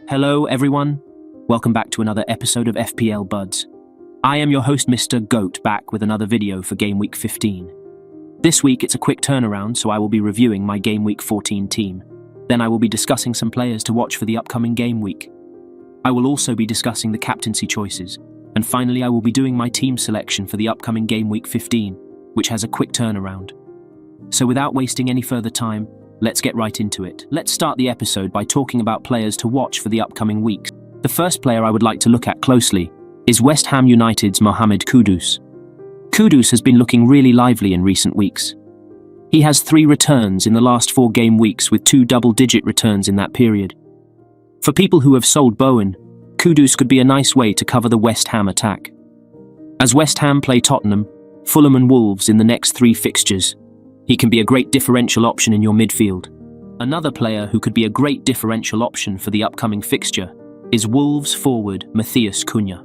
Hello everyone, welcome back to another episode of FPL Buds. I am your host Mr. Goat, back with another video for Game Week 15. This week it's a quick turnaround, so I will be reviewing my Game Week 14 team. Then I will be discussing some players to watch for the upcoming game week. I will also be discussing the captaincy choices. And finally I will be doing my team selection for the upcoming Game Week 15, which has a quick turnaround. So without wasting any further time, let's get right into it. Let's start the episode by talking about players to watch for the upcoming weeks. The first player I would like to look at closely is West Ham United's Mohamed Kudus. Kudus has been looking really lively in recent weeks. He has 3 returns in the last 4 game weeks, with 2 double-digit returns in that period. For people who have sold Bowen, Kudus could be a nice way to cover the West Ham attack. As West Ham play Tottenham, Fulham and Wolves in the next 3 fixtures, he can be a great differential option in your midfield. Another player who could be a great differential option for the upcoming fixture is Wolves forward Matheus Cunha.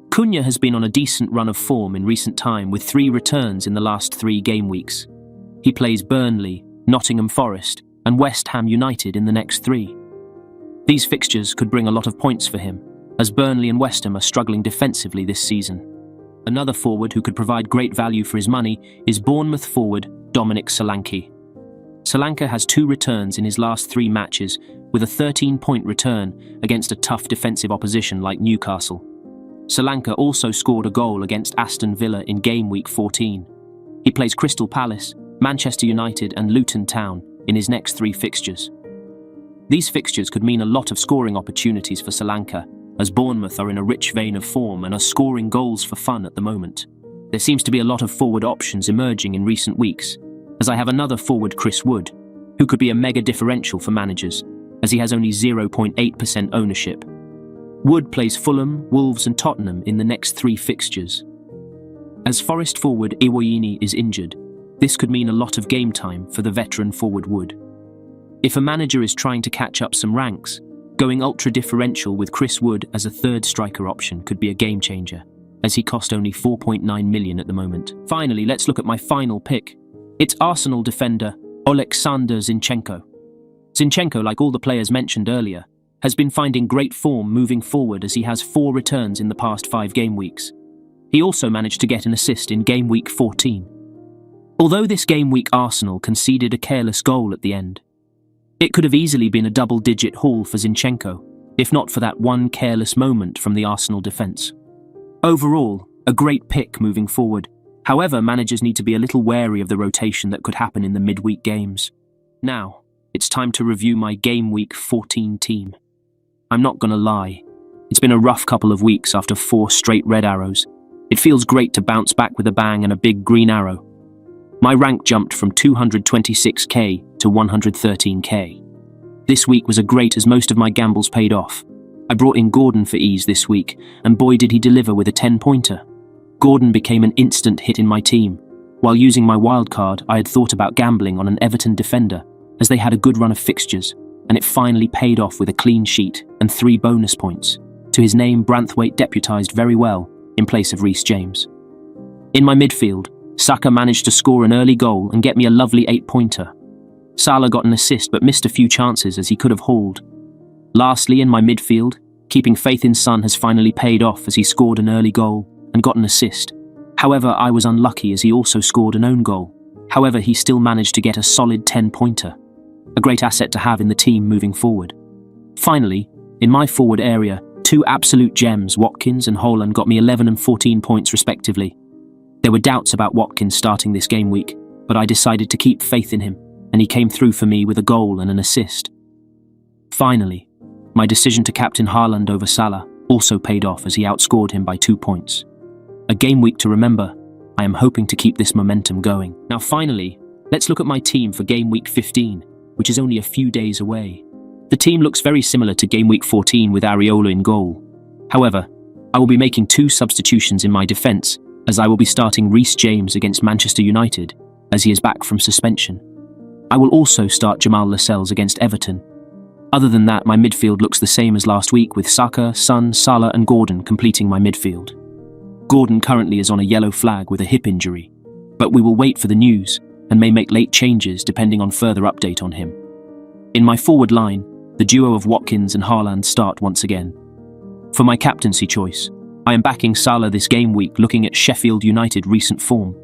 Cunha has been on a decent run of form in recent time, with 3 returns in the last 3 game weeks. He plays Burnley, Nottingham Forest and West Ham United in the next 3. These fixtures could bring a lot of points for him, as Burnley and West Ham are struggling defensively this season. Another forward who could provide great value for his money is Bournemouth forward Dominic Solanke. Solanke has 2 returns in his last 3 matches, with a 13-point return against a tough defensive opposition like Newcastle. Solanke also scored a goal against Aston Villa in Game Week 14. He plays Crystal Palace, Manchester United and Luton Town in his next 3 fixtures. These fixtures could mean a lot of scoring opportunities for Solanke, as Bournemouth are in a rich vein of form and are scoring goals for fun at the moment. There seems to be a lot of forward options emerging in recent weeks, as I have another forward, Chris Wood, who could be a mega differential for managers, as he has only 0.8% ownership. Wood plays Fulham, Wolves and Tottenham in the next 3 fixtures. As Forest forward Iwoyini is injured, this could mean a lot of game time for the veteran forward Wood. If a manager is trying to catch up some ranks, going ultra differential with Chris Wood as a 3rd striker option could be a game changer, as he cost only 4.9 million at the moment. Finally, let's look at my final pick. It's Arsenal defender Oleksandr Zinchenko. Zinchenko, like all the players mentioned earlier, has been finding great form moving forward, as he has 4 returns in the past 5 game weeks. He also managed to get an assist in Game Week 14. Although this game week Arsenal conceded a careless goal at the end, it could have easily been a double-digit haul for Zinchenko, if not for that one careless moment from the Arsenal defence. Overall, a great pick moving forward. However, managers need to be a little wary of the rotation that could happen in the midweek games. Now, it's time to review my Game Week 14 team. I'm not gonna lie, it's been a rough couple of weeks after 4 straight red arrows. It feels great to bounce back with a bang and a big green arrow. My rank jumped from 226k to 113k. This week was a great, as most of my gambles paid off. I brought in Gordon for ease this week, and boy did he deliver with a 10-pointer. Gordon became an instant hit in my team. While using my wildcard, I had thought about gambling on an Everton defender, as they had a good run of fixtures, and it finally paid off with a clean sheet and 3 bonus points. To his name, Branthwaite deputised very well in place of Reece James. In my midfield, Saka managed to score an early goal and get me a lovely 8-pointer. Salah got an assist but missed a few chances as he could have hauled. Lastly, in my midfield, keeping faith in Son has finally paid off, as he scored an early goal and got an assist. However, I was unlucky as he also scored an own goal. However, he still managed to get a solid 10-pointer. A great asset to have in the team moving forward. Finally, in my forward area, 2 absolute gems, Watkins and Haaland, got me 11 and 14 points respectively. There were doubts about Watkins starting this game week, but I decided to keep faith in him, and he came through for me with a goal and an assist. Finally, my decision to captain Haaland over Salah also paid off, as he outscored him by 2 points. A game week to remember. I am hoping to keep this momentum going. Now finally, let's look at my team for Game Week 15, which is only a few days away. The team looks very similar to Game Week 14 with Areola in goal. However, I will be making 2 substitutions in my defence, as I will be starting Reece James against Manchester United, as he is back from suspension. I will also start Jamal Lascelles against Everton. Other than that, my midfield looks the same as last week, with Saka, Son, Salah and Gordon completing my midfield. Gordon currently is on a yellow flag with a hip injury, but we will wait for the news and may make late changes depending on further update on him. In my forward line, The duo of Watkins and Haaland start once again. For my captaincy choice, I am backing Salah this game week looking at Sheffield United recent form.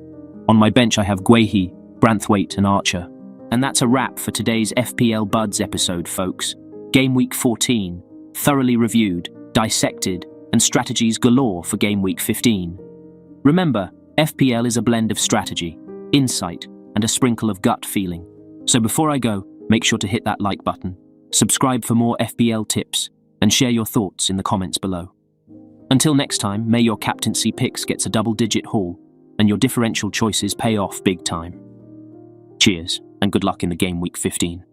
On my bench I have Guehi, Branthwaite and Archer. And that's a wrap for today's FPL Buds episode, folks. Game week 14, thoroughly reviewed, dissected, and strategies galore for game week 15. Remember, FPL is a blend of strategy, insight, and a sprinkle of gut feeling. So before I go, make sure to hit that like button, subscribe for more FPL tips, and share your thoughts in the comments below. Until next time, may your captaincy picks gets a double-digit haul, and your differential choices pay off big time. Cheers, and good luck in the game week 15.